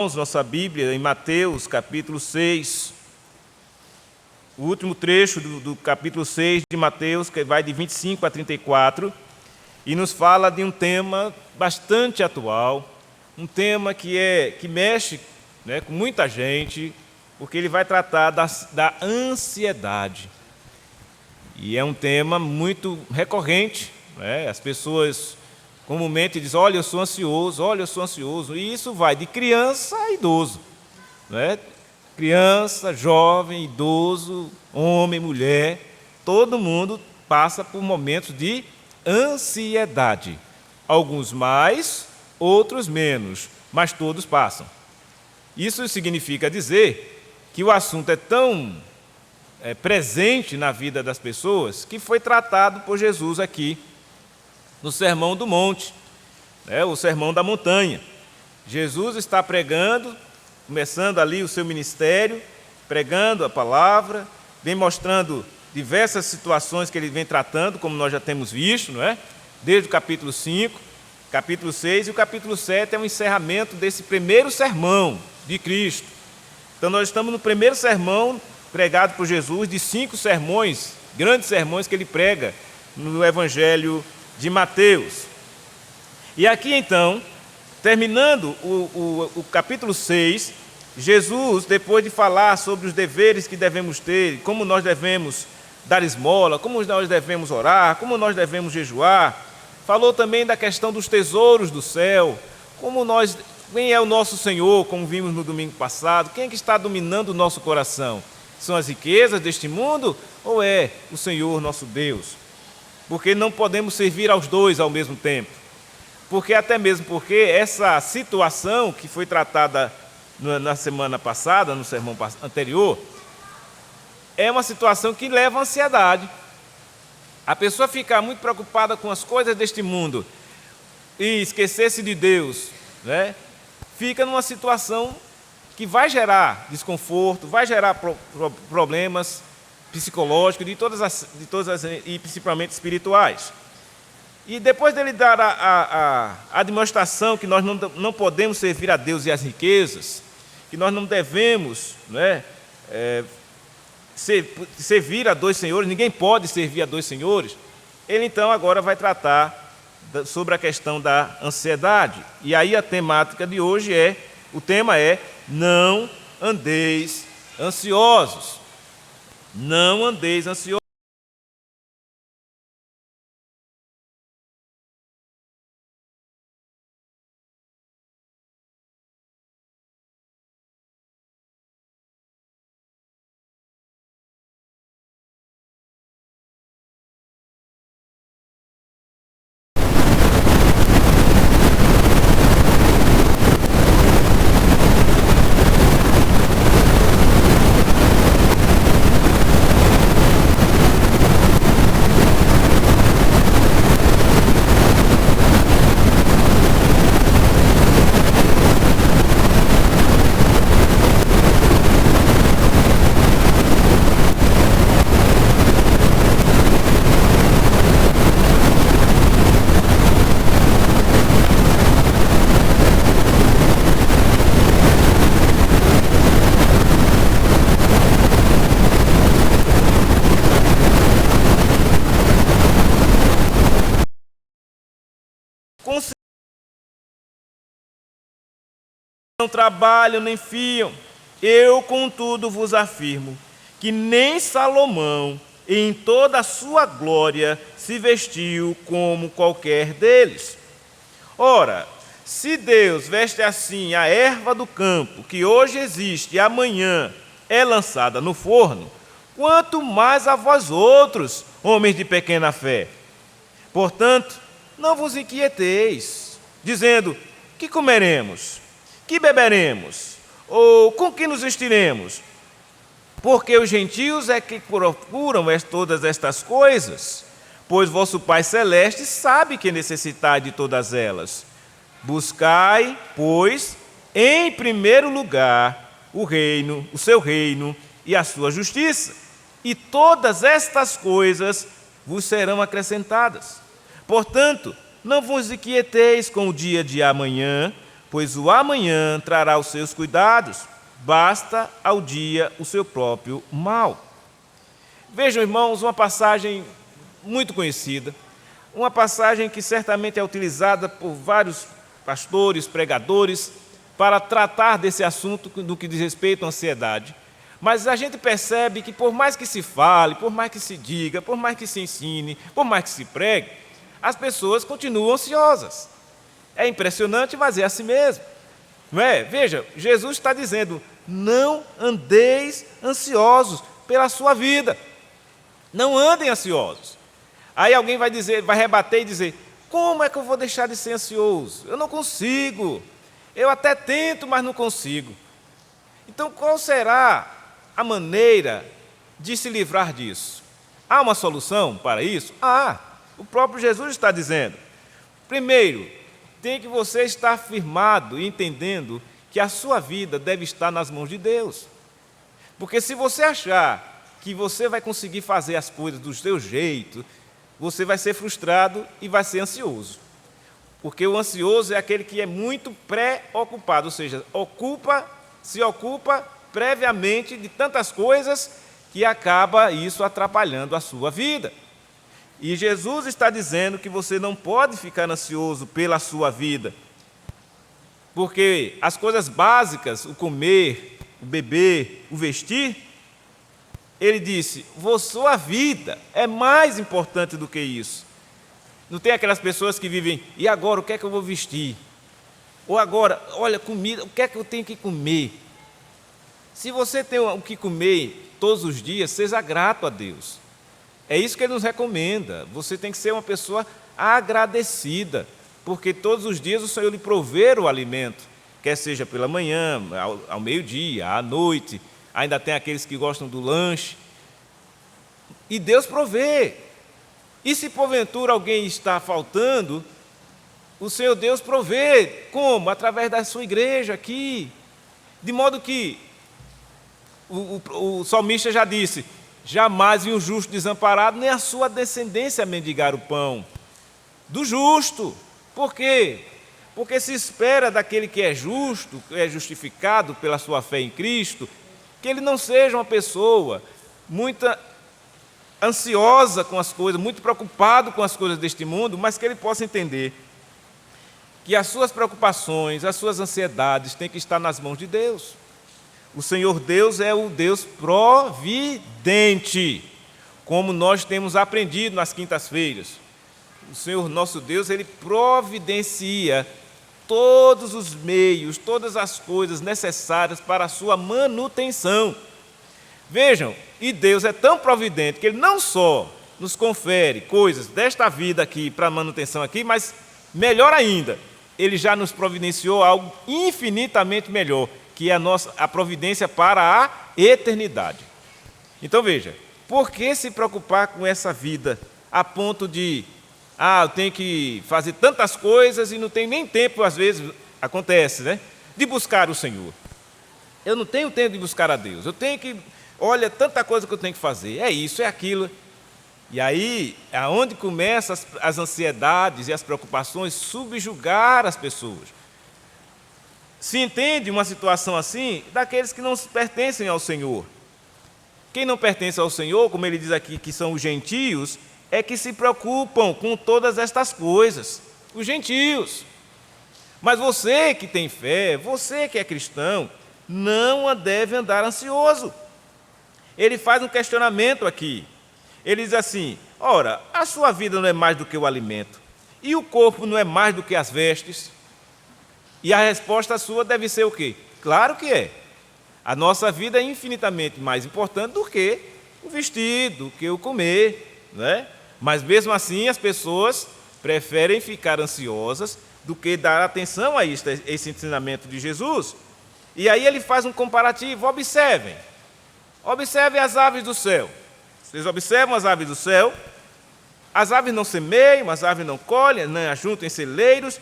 Nossa Bíblia em Mateus, capítulo 6, o último trecho do capítulo 6 de Mateus, que vai de 25 a 34, e nos fala de um tema bastante atual, um tema que mexe, né, com muita gente, porque ele vai tratar da ansiedade. E é um tema muito recorrente, né? As pessoas comumente dizem, olha, eu sou ansioso, e isso vai de criança a idoso, né? Criança, jovem, idoso, homem, mulher, todo mundo passa por momentos de ansiedade. Alguns mais, outros menos, mas todos passam. Isso significa dizer que o assunto é tão presente na vida das pessoas que foi tratado por Jesus aqui no Sermão do Monte, o Sermão da Montanha. Jesus está pregando, começando ali o seu ministério, pregando a palavra, vem mostrando diversas situações que ele vem tratando, como nós já temos visto, não é? Desde o capítulo 5, capítulo 6 e o capítulo 7 é um encerramento desse primeiro sermão de Cristo. Então nós estamos no primeiro sermão pregado por Jesus, de 5 sermões, grandes sermões que ele prega no Evangelho de Mateus. E aqui então, terminando o capítulo 6, Jesus, depois de falar sobre os deveres que devemos ter, como nós devemos dar esmola, como nós devemos orar, como nós devemos jejuar, falou também da questão dos tesouros do céu, quem é o nosso Senhor, como vimos no domingo passado, quem é que está dominando o nosso coração? São as riquezas deste mundo ou é o Senhor nosso Deus? Porque não podemos servir aos dois ao mesmo tempo. Até mesmo porque essa situação que foi tratada na semana passada, no sermão anterior, é uma situação que leva à ansiedade. A pessoa ficar muito preocupada com as coisas deste mundo e esquecer-se de Deus, né? Fica numa situação que vai gerar desconforto, vai gerar problemas psicológicos, de todas as, e principalmente espirituais. E depois dele dar a demonstração que nós não podemos servir a Deus e as riquezas, que nós não devemos, né, servir a dois senhores, ninguém pode servir a dois senhores, ele então agora vai tratar sobre a questão da ansiedade. E aí a temática de hoje o tema é, não andeis ansiosos. Não andeis ansiosos. Não trabalham nem fiam. Eu, contudo, vos afirmo que nem Salomão, em toda a sua glória, se vestiu como qualquer deles. Ora, se Deus veste assim a erva do campo, que hoje existe e amanhã é lançada no forno, quanto mais a vós outros, homens de pequena fé. Portanto, não vos inquieteis, dizendo, que comeremos? Que beberemos? Ou com que nos vestiremos? Porque os gentios é que procuram todas estas coisas, pois vosso Pai Celeste sabe que necessitai de todas elas. Buscai, pois, em primeiro lugar, o seu reino e a sua justiça, e todas estas coisas vos serão acrescentadas. Portanto, não vos inquieteis com o dia de amanhã, pois o amanhã trará os seus cuidados, basta ao dia o seu próprio mal. Vejam, irmãos, uma passagem muito conhecida, uma passagem que certamente é utilizada por vários pastores, pregadores, para tratar desse assunto no que diz respeito à ansiedade. Mas a gente percebe que por mais que se fale, por mais que se diga, por mais que se ensine, por mais que se pregue, as pessoas continuam ansiosas. É impressionante, mas é assim mesmo. Não é? Veja, Jesus está dizendo, não andeis ansiosos pela sua vida. Não andem ansiosos. Aí alguém vai dizer, vai rebater e dizer, como é que eu vou deixar de ser ansioso? Eu não consigo. Eu até tento, mas não consigo. Então, qual será a maneira de se livrar disso? Há uma solução para isso? O próprio Jesus está dizendo. Primeiro, tem que você estar firmado e entendendo que a sua vida deve estar nas mãos de Deus. Porque se você achar que você vai conseguir fazer as coisas do seu jeito, você vai ser frustrado e vai ser ansioso. Porque o ansioso é aquele que é muito preocupado, ou seja, se ocupa previamente de tantas coisas que acaba isso atrapalhando a sua vida. E Jesus está dizendo que você não pode ficar ansioso pela sua vida, porque as coisas básicas, o comer, o beber, o vestir, ele disse, sua vida é mais importante do que isso. Não tem aquelas pessoas que vivem, e agora o que é que eu vou vestir? Ou agora, olha, comida, o que é que eu tenho que comer? Se você tem o que comer todos os dias, seja grato a Deus. É isso que ele nos recomenda. Você tem que ser uma pessoa agradecida, porque todos os dias o Senhor lhe provê o alimento, quer seja pela manhã, ao meio-dia, à noite, ainda tem aqueles que gostam do lanche. E Deus provê. E se porventura alguém está faltando, o Senhor Deus provê. Como? Através da sua igreja aqui. De modo que o salmista já disse, jamais vi um justo desamparado, nem a sua descendência mendigar o pão. Do justo. Por quê? Porque se espera daquele que é justo, que é justificado pela sua fé em Cristo, que ele não seja uma pessoa muito ansiosa com as coisas, muito preocupado com as coisas deste mundo, mas que ele possa entender que as suas preocupações, as suas ansiedades têm que estar nas mãos de Deus. O Senhor Deus é o Deus providente, como nós temos aprendido nas quintas-feiras. O Senhor nosso Deus, Ele providencia todos os meios, todas as coisas necessárias para a sua manutenção. Vejam, e Deus é tão providente que Ele não só nos confere coisas desta vida aqui, para manutenção aqui, mas melhor ainda, Ele já nos providenciou algo infinitamente melhor, que é a providência para a eternidade. Então veja, por que se preocupar com essa vida a ponto de, eu tenho que fazer tantas coisas e não tenho nem tempo, às vezes acontece, né, de buscar o Senhor. Eu não tenho tempo de buscar a Deus, eu tenho que, olha, tanta coisa que eu tenho que fazer, é isso, é aquilo. E aí, é onde começam as ansiedades e as preocupações subjugar as pessoas. Se entende uma situação assim daqueles que não pertencem ao Senhor. Quem não pertence ao Senhor, como ele diz aqui, que são os gentios, é que se preocupam com todas estas coisas. Os gentios. Mas você que tem fé, você que é cristão, não deve andar ansioso. Ele faz um questionamento aqui. Ele diz assim, ora, a sua vida não é mais do que o alimento, e o corpo não é mais do que as vestes? E a resposta sua deve ser o quê? Claro que é. A nossa vida é infinitamente mais importante do que o vestir, do que o comer, né? Mas mesmo assim as pessoas preferem ficar ansiosas do que dar atenção a esse ensinamento de Jesus. E aí ele faz um comparativo, observem as aves do céu. Vocês observam as aves do céu? As aves não semeiam, as aves não colhem, nem ajuntam em celeiros,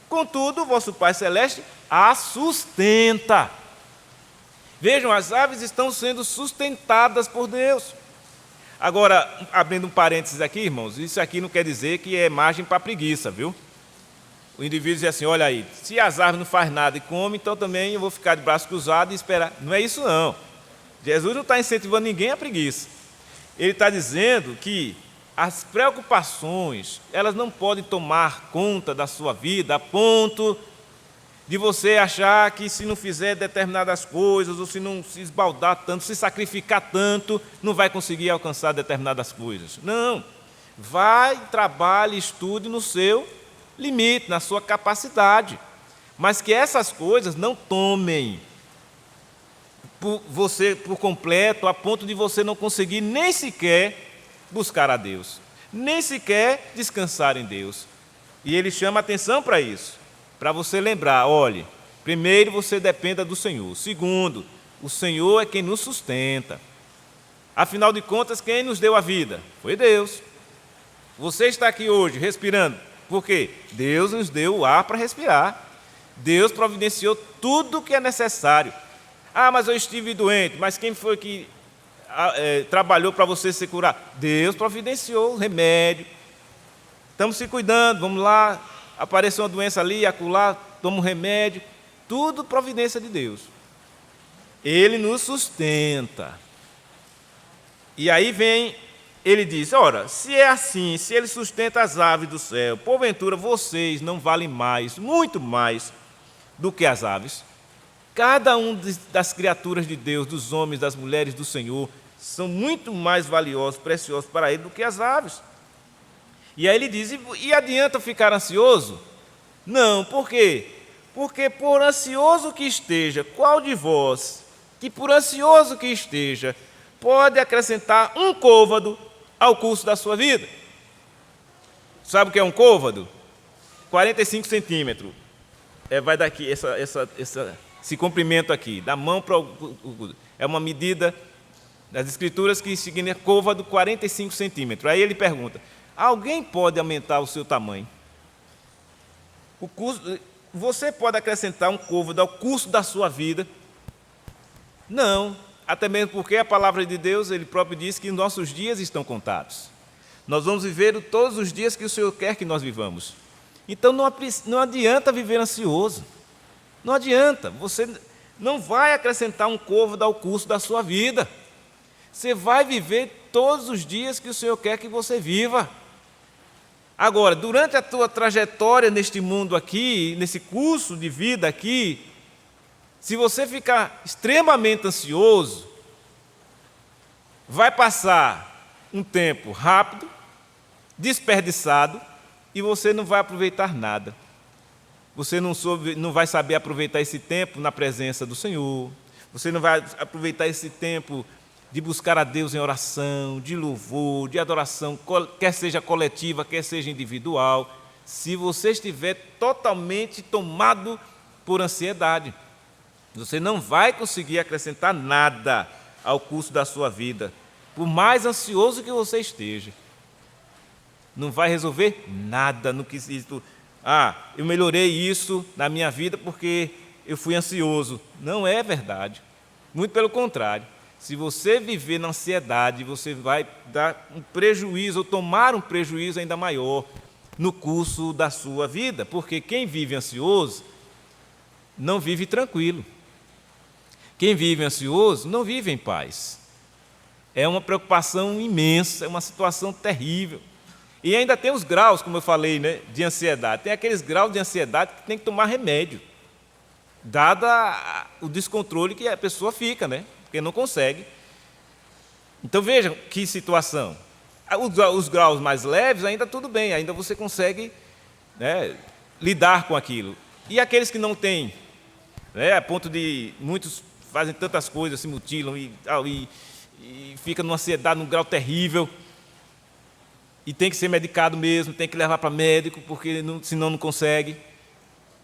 contudo, o vosso Pai Celeste as sustenta. Vejam, as aves estão sendo sustentadas por Deus. Agora, abrindo um parênteses aqui, irmãos, isso aqui não quer dizer que é margem para preguiça, viu? O indivíduo diz assim, olha aí, se as árvores não fazem nada e comem, então também eu vou ficar de braço cruzado e esperar. Não é isso não. Jesus não está incentivando ninguém à preguiça. Ele está dizendo que as preocupações, elas não podem tomar conta da sua vida a ponto de você achar que se não fizer determinadas coisas, ou se não se esbaldar tanto, se sacrificar tanto, não vai conseguir alcançar determinadas coisas. Não. Vai, trabalhe, estude no seu limite, na sua capacidade. Mas que essas coisas não tomem você por completo, a ponto de você não conseguir nem sequer buscar a Deus, nem sequer descansar em Deus. E ele chama a atenção para isso, para você lembrar, olhe, primeiro você dependa do Senhor, segundo, o Senhor é quem nos sustenta. Afinal de contas, quem nos deu a vida? Foi Deus. Você está aqui hoje respirando, por quê? Deus nos deu o ar para respirar. Deus providenciou tudo o que é necessário. Ah, mas eu estive doente, mas quem foi que trabalhou para você se curar? Deus providenciou o remédio. Estamos se cuidando, vamos lá, apareceu uma doença ali, acolá, toma um remédio. Tudo providência de Deus. Ele nos sustenta. E aí vem, ele diz, ora, se é assim, se ele sustenta as aves do céu, porventura vocês não valem mais, muito mais, do que as aves. Cada um das criaturas de Deus, dos homens, das mulheres do Senhor, são muito mais valiosos, preciosos para Ele do que as aves. E aí ele diz, e adianta ficar ansioso? Não, por quê? Porque por ansioso que esteja, qual de vós, que por ansioso que esteja, pode acrescentar um côvado ao curso da sua vida? Sabe o que é um côvado? 45 centímetros. Vai daqui, esse comprimento aqui, da mão para o... É uma medida das Escrituras que significa côvado 45 centímetros. Aí ele pergunta, alguém pode aumentar o seu tamanho? Você pode acrescentar um côvado ao curso da sua vida? Não, até mesmo porque a palavra de Deus, Ele próprio diz que nossos dias estão contados. Nós vamos viver todos os dias que o Senhor quer que nós vivamos. Então não adianta viver ansioso. Não adianta, você não vai acrescentar um côvado ao curso da sua vida. Você vai viver todos os dias que o Senhor quer que você viva. Agora, durante a tua trajetória neste mundo aqui, nesse curso de vida aqui, se você ficar extremamente ansioso, vai passar um tempo rápido, desperdiçado, e você não vai aproveitar nada. Você não vai saber aproveitar esse tempo na presença do Senhor. Você não vai aproveitar esse tempo de buscar a Deus em oração, de louvor, de adoração, quer seja coletiva, quer seja individual, se você estiver totalmente tomado por ansiedade. Você não vai conseguir acrescentar nada ao curso da sua vida, por mais ansioso que você esteja. Não vai resolver nada no quesito, eu melhorei isso na minha vida porque eu fui ansioso. Não é verdade. Muito pelo contrário. Se você viver na ansiedade, você vai dar um prejuízo, ou tomar um prejuízo ainda maior no curso da sua vida, porque quem vive ansioso não vive tranquilo. Quem vive ansioso não vive em paz. É uma preocupação imensa, é uma situação terrível. E ainda tem os graus, como eu falei, né, de ansiedade. Tem aqueles graus de ansiedade que tem que tomar remédio, dado o descontrole que a pessoa fica, né? Porque não consegue. Então vejam que situação. Os graus mais leves ainda tudo bem, ainda você consegue, né, lidar com aquilo. E aqueles que não têm, né, a ponto de muitos fazem tantas coisas, se mutilam e fica numa ansiedade, num grau terrível, e tem que ser medicado mesmo, tem que levar para médico, porque senão não consegue.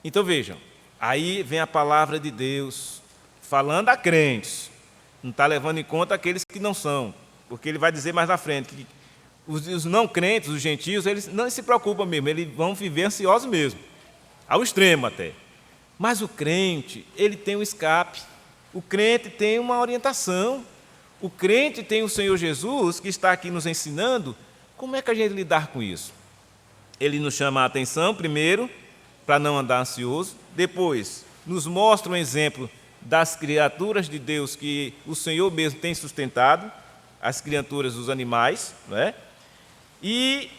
Então vejam, aí vem a palavra de Deus, falando a crentes, não está levando em conta aqueles que não são, porque ele vai dizer mais na frente que os não crentes, os gentios, eles não se preocupam mesmo, eles vão viver ansiosos mesmo, ao extremo até. Mas o crente, ele tem um escape, o crente tem uma orientação, o crente tem o Senhor Jesus, que está aqui nos ensinando como é que a gente lidar com isso. Ele nos chama a atenção, primeiro, para não andar ansioso. Depois, nos mostra um exemplo das criaturas de Deus que o Senhor mesmo tem sustentado, as criaturas dos animais, não é? E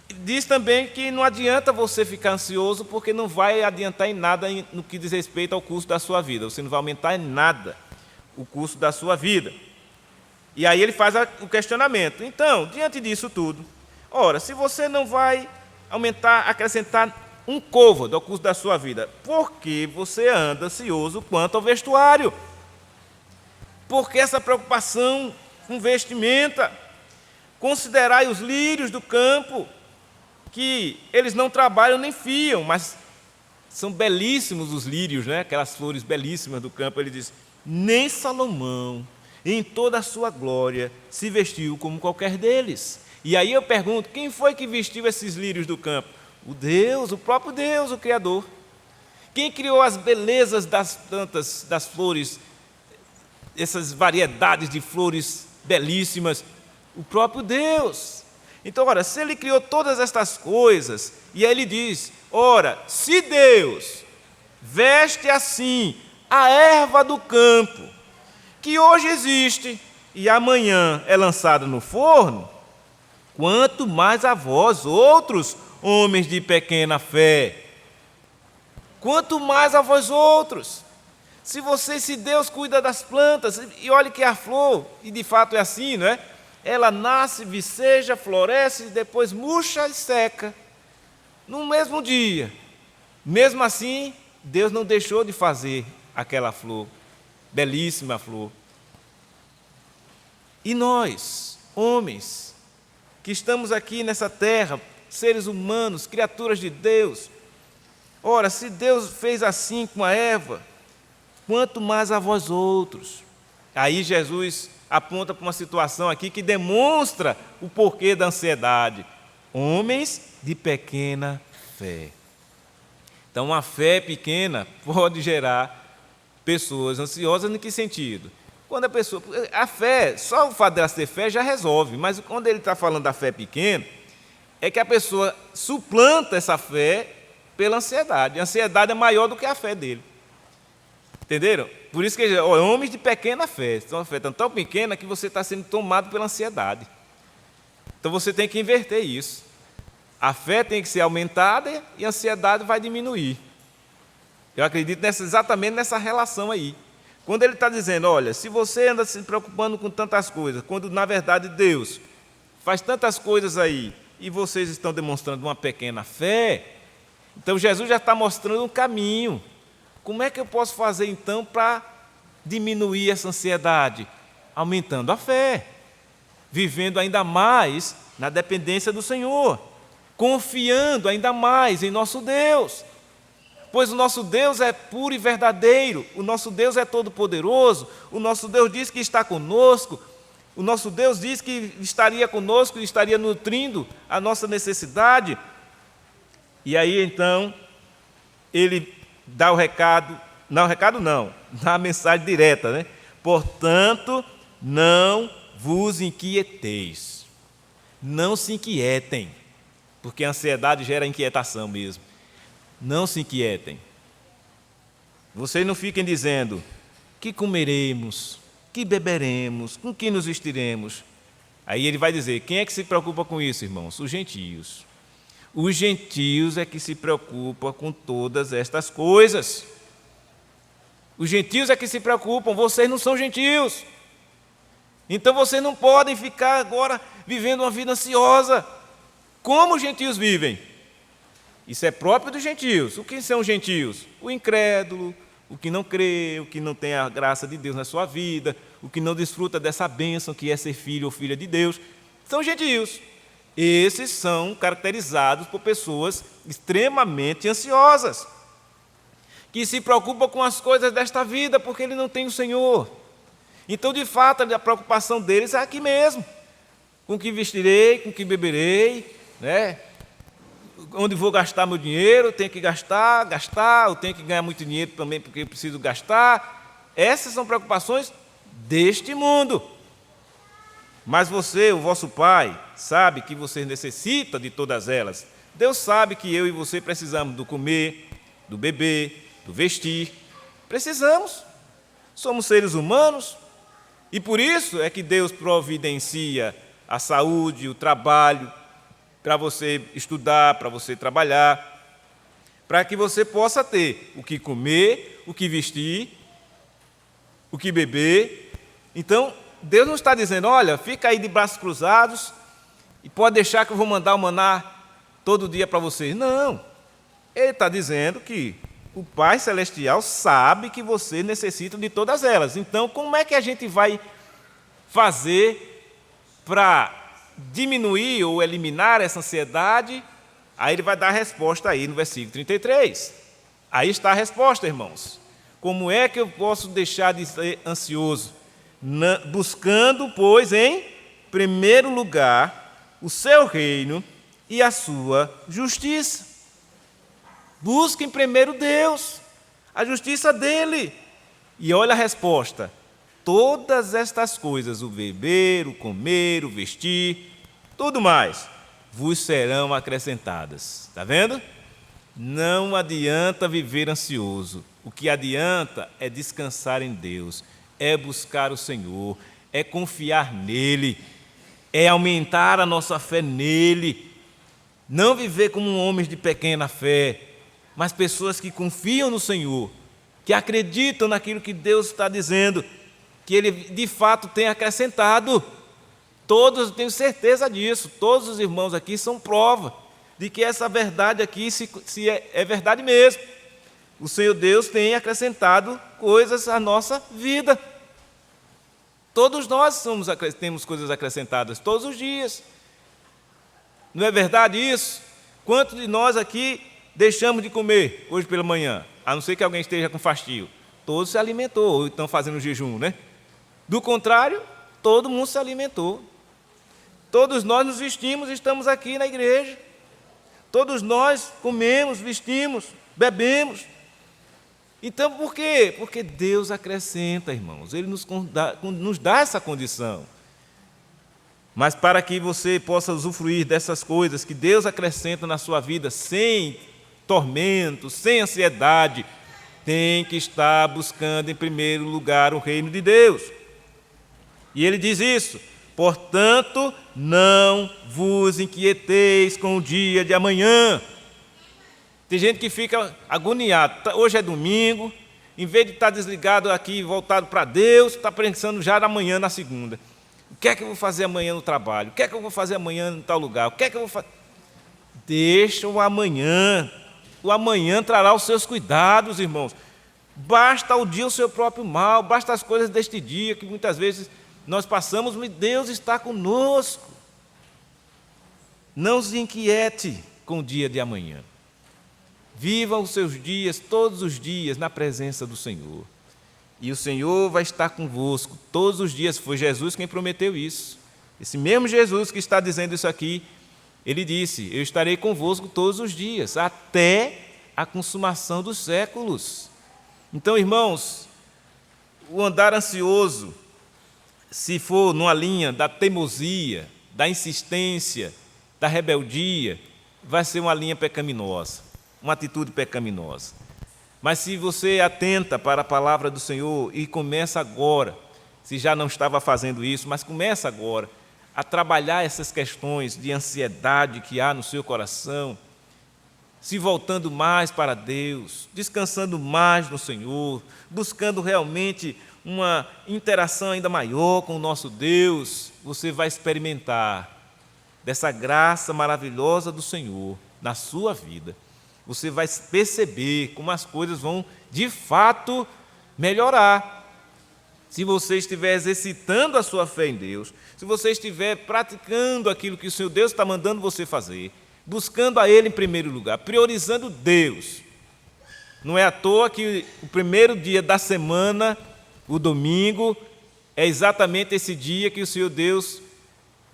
diz também que não adianta você ficar ansioso, porque não vai adiantar em nada no que diz respeito ao custo da sua vida. Você não vai aumentar em nada o custo da sua vida. E aí ele faz o questionamento. Então, diante disso tudo, ora, se você não vai aumentar, acrescentar um côvado ao custo da sua vida, por que você anda ansioso quanto ao vestuário? Por que essa preocupação com vestimenta? Considerai os lírios do campo, que eles não trabalham nem fiam, mas são belíssimos os lírios, né? Aquelas flores belíssimas do campo. Ele diz, nem Salomão, em toda a sua glória, se vestiu como qualquer deles. E aí eu pergunto, quem foi que vestiu esses lírios do campo? O Deus, o próprio Deus, o Criador. Quem criou as belezas das plantas, das flores, essas variedades de flores belíssimas? O próprio Deus. Então, ora, se ele criou todas estas coisas, e aí ele diz, ora, se Deus veste assim a erva do campo, que hoje existe e amanhã é lançada no forno, quanto mais a vós outros, homens de pequena fé. Quanto mais a vós outros. Se Deus cuida das plantas, e olhe que a flor, e de fato é assim, não é? Ela nasce, viceja, floresce, depois murcha e seca, no mesmo dia. Mesmo assim, Deus não deixou de fazer aquela flor, belíssima flor. E nós, homens, que estamos aqui nessa terra, seres humanos, criaturas de Deus, ora, se Deus fez assim com a Eva, quanto mais a vós outros. Aí Jesus aponta para uma situação aqui que demonstra o porquê da ansiedade. Homens de pequena fé. Então, uma fé pequena pode gerar pessoas ansiosas. Em que sentido? Quando a fé, só o fato dela ter fé já resolve, mas quando ele está falando da fé pequena, é que a pessoa suplanta essa fé pela ansiedade. A ansiedade é maior do que a fé dele. Entenderam? Por isso que homens de pequena fé, uma fé tão pequena que você está sendo tomado pela ansiedade. Então você tem que inverter isso. A fé tem que ser aumentada e a ansiedade vai diminuir. Eu acredito exatamente nessa relação aí. Quando ele está dizendo, olha, se você anda se preocupando com tantas coisas, quando na verdade Deus faz tantas coisas aí, e vocês estão demonstrando uma pequena fé, então Jesus já está mostrando um caminho. Como é que eu posso fazer então para diminuir essa ansiedade? Aumentando a fé, vivendo ainda mais na dependência do Senhor, confiando ainda mais em nosso Deus, pois o nosso Deus é puro e verdadeiro, o nosso Deus é todo-poderoso, o nosso Deus diz que está conosco, o nosso Deus diz que estaria conosco e estaria nutrindo a nossa necessidade. E aí então, ele dá o recado, dá a mensagem direta, né? Portanto, não vos inquieteis, não se inquietem, porque a ansiedade gera inquietação mesmo. Não se inquietem. Vocês não fiquem dizendo, que comeremos, que beberemos, com que nos vestiremos. Aí ele vai dizer, quem é que se preocupa com isso, irmãos? Os gentios. Os gentios é que se preocupam com todas estas coisas. Os gentios é que se preocupam, vocês não são gentios. Então vocês não podem ficar agora vivendo uma vida ansiosa. Como os gentios vivem? Isso é próprio dos gentios. O que são os gentios? O incrédulo, o que não crê, o que não tem a graça de Deus na sua vida, o que não desfruta dessa bênção que é ser filho ou filha de Deus. São gentios. Esses são caracterizados por pessoas extremamente ansiosas, que se preocupam com as coisas desta vida porque ele não tem o Senhor. Então, de fato, a preocupação deles é aqui mesmo. Com que vestirei, com que beberei, né? Onde vou gastar meu dinheiro, tenho que gastar, eu tenho que ganhar muito dinheiro também porque eu preciso gastar. Essas são preocupações deste mundo. Mas você, o vosso Pai, sabe que vocês necessitam de todas elas. Deus sabe que eu e você precisamos do comer, do beber, do vestir. Precisamos. Somos seres humanos. E por isso é que Deus providencia a saúde, o trabalho, para você estudar, para você trabalhar, para que você possa ter o que comer, o que vestir, o que beber. Então, Deus não está dizendo, olha, fica aí de braços cruzados e pode deixar que eu vou mandar o maná todo dia para vocês. Não. Ele está dizendo que o Pai Celestial sabe que você necessita de todas elas. Então, como é que a gente vai fazer para diminuir ou eliminar essa ansiedade? Aí ele vai dar a resposta aí no versículo 33. Aí está a resposta, irmãos. Como é que eu posso deixar de ser ansioso? Buscando, pois, em primeiro lugar, o seu reino e a sua justiça. Busque em primeiro Deus, a justiça dele. E olha a resposta. Todas estas coisas, o beber, o comer, o vestir, tudo mais, vos serão acrescentadas. Está vendo? Não adianta viver ansioso. O que adianta é descansar em Deus, é buscar o Senhor, é confiar nele, é aumentar a nossa fé nele. Não viver como homens de pequena fé, mas pessoas que confiam no Senhor, que acreditam naquilo que Deus está dizendo, que Ele de fato tem acrescentado. Todos, tenho certeza disso, todos os irmãos aqui são prova de que essa verdade aqui é verdade mesmo. O Senhor Deus tem acrescentado coisas à nossa vida. Todos nós temos coisas acrescentadas todos os dias. Não é verdade isso? Quantos de nós aqui deixamos de comer hoje pela manhã? A não ser que alguém esteja com fastio. Todos se alimentou, ou estão fazendo jejum, né? Do contrário, todo mundo se alimentou. Todos nós nos vestimos e estamos aqui na igreja. Todos nós comemos, vestimos, bebemos. Então, por quê? Porque Deus acrescenta, irmãos. Ele nos dá essa condição. Mas para que você possa usufruir dessas coisas que Deus acrescenta na sua vida, sem tormento, sem ansiedade, tem que estar buscando em primeiro lugar o reino de Deus. E ele diz isso: portanto, não vos inquieteis com o dia de amanhã. Tem gente que fica agoniado. Hoje é domingo, em vez de estar desligado aqui, voltado para Deus, está pensando já na manhã, na segunda. O que é que eu vou fazer amanhã no trabalho? O que é que eu vou fazer amanhã em tal lugar? O que é que eu vou fazer? Deixa o amanhã. O amanhã trará os seus cuidados, irmãos. Basta o dia o seu próprio mal, basta as coisas deste dia, que muitas vezes nós passamos, mas Deus está conosco. Não se inquiete com o dia de amanhã. Viva os seus dias, todos os dias, na presença do Senhor. E o Senhor vai estar convosco todos os dias. Foi Jesus quem prometeu isso. Esse mesmo Jesus que está dizendo isso aqui, ele disse: eu estarei convosco todos os dias, até a consumação dos séculos. Então, irmãos, o andar ansioso, se for numa linha da teimosia, da insistência, da rebeldia, vai ser uma linha pecaminosa, uma atitude pecaminosa. Mas se você atenta para a palavra do Senhor e começa agora, se já não estava fazendo isso, mas começa agora a trabalhar essas questões de ansiedade que há no seu coração, se voltando mais para Deus, descansando mais no Senhor, buscando realmente uma interação ainda maior com o nosso Deus, você vai experimentar dessa graça maravilhosa do Senhor na sua vida. Você vai perceber como as coisas vão, de fato, melhorar. Se você estiver exercitando a sua fé em Deus, se você estiver praticando aquilo que o seu Deus está mandando você fazer, buscando a Ele em primeiro lugar, priorizando Deus. Não é à toa que o primeiro dia da semana, o domingo, é exatamente esse dia que o Senhor Deus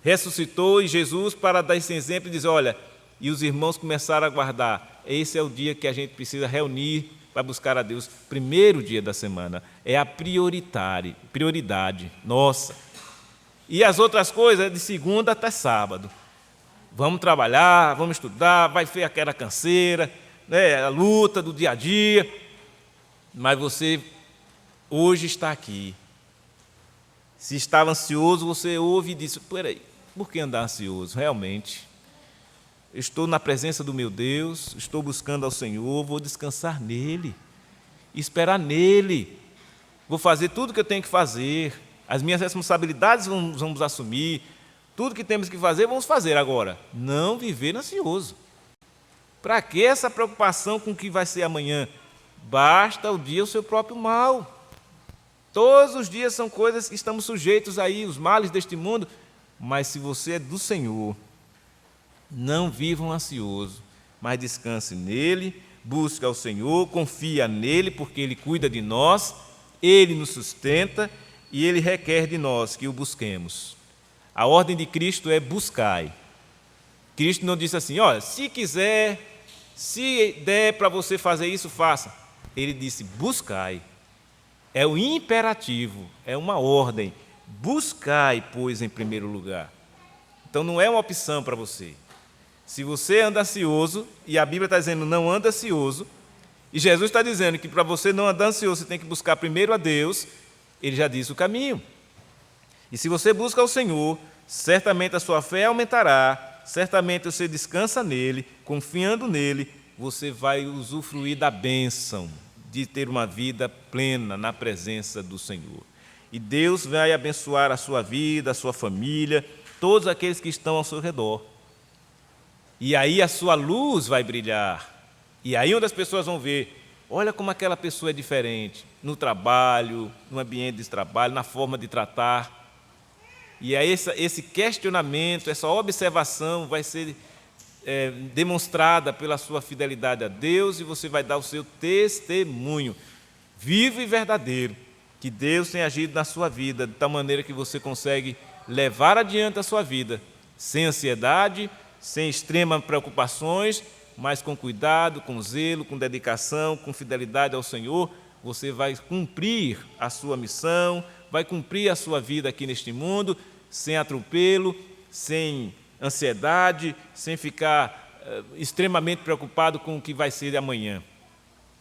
ressuscitou em Jesus para dar esse exemplo e dizer: olha, e os irmãos começaram a guardar. Esse é o dia que a gente precisa reunir para buscar a Deus. Primeiro dia da semana. É a prioridade nossa. E as outras coisas é de segunda até sábado. Vamos trabalhar, vamos estudar, vai ter aquela canseira, né, a luta do dia a dia, mas você hoje está aqui. Se estava ansioso, você ouve e diz: peraí, por que andar ansioso? Realmente, estou na presença do meu Deus, estou buscando ao Senhor, vou descansar nele, esperar nele, vou fazer tudo o que eu tenho que fazer, as minhas responsabilidades vamos assumir, tudo que temos que fazer, vamos fazer agora. Não viver ansioso. Para que essa preocupação com o que vai ser amanhã? Basta o dia o seu próprio mal. Todos os dias são coisas que estamos sujeitos aí, os males deste mundo. Mas se você é do Senhor, não vivam ansioso, mas descanse nele, busque ao Senhor, confia nele, porque ele cuida de nós, ele nos sustenta e ele requer de nós que o busquemos. A ordem de Cristo é buscai. Cristo não disse assim: olha, se quiser, se der para você fazer isso, faça. Ele disse: buscai. É o imperativo, é uma ordem. Buscai, pois, em primeiro lugar. Então não é uma opção para você. Se você anda ansioso, e a Bíblia está dizendo não anda ansioso, e Jesus está dizendo que para você não andar ansioso, você tem que buscar primeiro a Deus, ele já disse o caminho. E se você busca ao Senhor, certamente a sua fé aumentará, certamente você descansa nele, confiando nele, você vai usufruir da bênção de ter uma vida plena na presença do Senhor. E Deus vai abençoar a sua vida, a sua família, todos aqueles que estão ao seu redor. E aí a sua luz vai brilhar. E aí onde as pessoas vão ver: olha como aquela pessoa é diferente, no trabalho, no ambiente de trabalho, na forma de tratar. E aí esse questionamento, essa observação vai ser demonstrada pela sua fidelidade a Deus, e você vai dar o seu testemunho vivo e verdadeiro, que Deus tem agido na sua vida, de tal maneira que você consegue levar adiante a sua vida, sem ansiedade, sem extremas preocupações, mas com cuidado, com zelo, com dedicação, com fidelidade ao Senhor. Você vai cumprir a sua missão, vai cumprir a sua vida aqui neste mundo, sem atropelo, sem ansiedade, sem ficar extremamente preocupado com o que vai ser amanhã.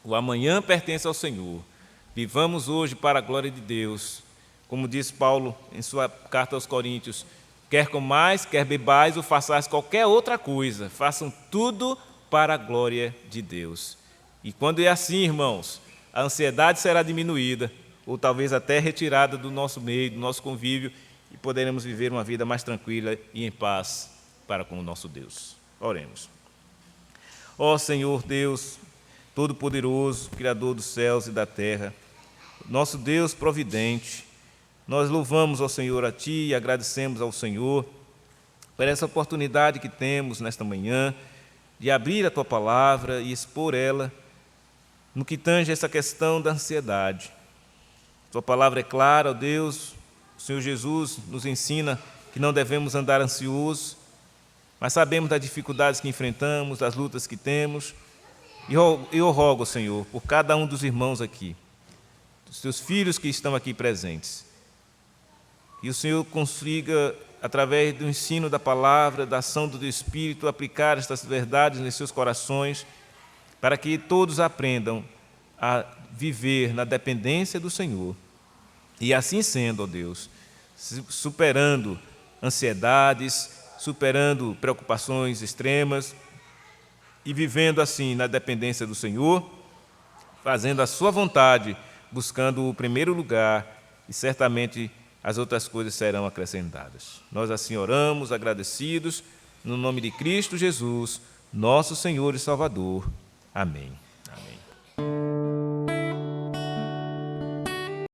O amanhã pertence ao Senhor. Vivamos hoje para a glória de Deus. Como diz Paulo em sua carta aos Coríntios: quer comais, quer bebais, ou façais qualquer outra coisa, façam tudo para a glória de Deus. E quando é assim, irmãos, a ansiedade será diminuída, ou talvez até retirada do nosso meio, do nosso convívio, e poderemos viver uma vida mais tranquila e em paz para com o nosso Deus. Oremos. Ó Senhor Deus Todo-Poderoso, Criador dos céus e da terra, nosso Deus providente, nós louvamos ao Senhor a Ti e agradecemos ao Senhor por essa oportunidade que temos nesta manhã de abrir a Tua palavra e expor ela no que tange essa questão da ansiedade. Tua palavra é clara, ó Deus. O Senhor Jesus nos ensina que não devemos andar ansiosos, mas sabemos das dificuldades que enfrentamos, das lutas que temos. E eu rogo, Senhor, por cada um dos irmãos aqui, dos Teus filhos que estão aqui presentes, que o Senhor consiga, através do ensino da palavra, da ação do Teu Espírito, aplicar estas verdades nos seus corações, para que todos aprendam a viver na dependência do Senhor. E assim sendo, ó Deus, superando ansiedades, superando preocupações extremas e vivendo assim na dependência do Senhor, fazendo a sua vontade, buscando o primeiro lugar, e certamente as outras coisas serão acrescentadas. Nós assim oramos, agradecidos, no nome de Cristo Jesus, nosso Senhor e Salvador. Amém.